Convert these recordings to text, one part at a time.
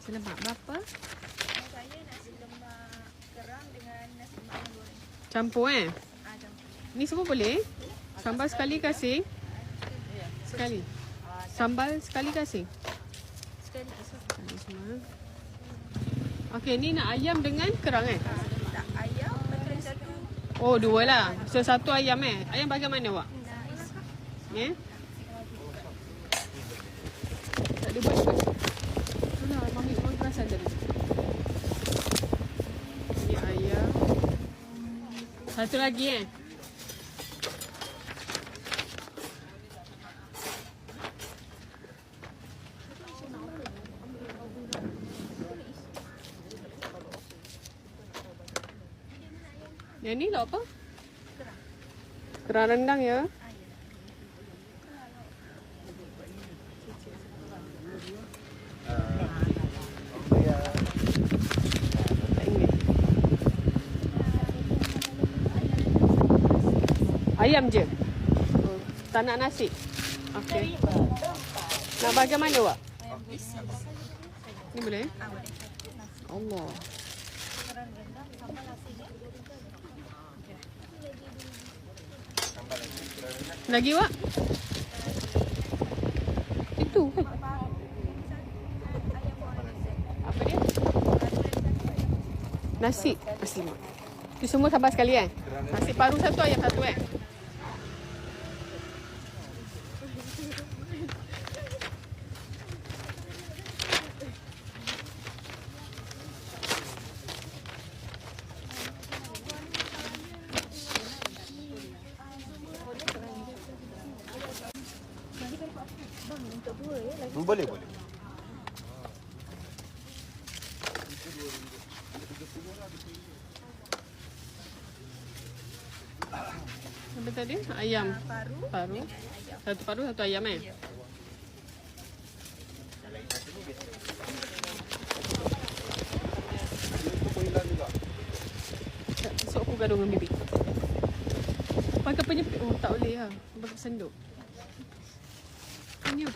Nasi lemak berapa? Saya nasi lemak kerang dengan nasi lemak goreng. Campur Campur. Ni semua boleh? Sambal sekali kasih? Sekali. Sambal sekali kasih? Sekali. Sekali semua. Okey, ni nak ayam dengan kerang Tak ayam, betul satu. Oh, dua lah. So, satu ayam Ayam bagaimana awak? Ya? Tak ada buat. Itulah, mami perasan tadi. Ini ayam. Satu lagi Yang ni lah apa? Kerang rendang ya? Ayam je? Tak nak nasi? Okey. Nak bagaimana awak? Ni boleh? Allah. Lagi awak? Itu kan? Apa dia? Nasi. Nasi mak. Itu semua sambal sekali Nasi paru satu, ayam satu Boleh. Apa tadi? Ayam. Paru. Satu paru, satu ayam Esok aku gaduh dengan bibi. Pakai penyepit. Oh, tak boleh lah. Pakai senduk. Ini.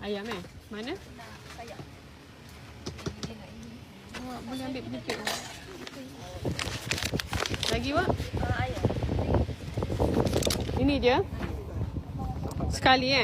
Ayam Mana? Sayap. Awak boleh ambil penyepit. Lagi awak? Ayam. Ini je? Sekali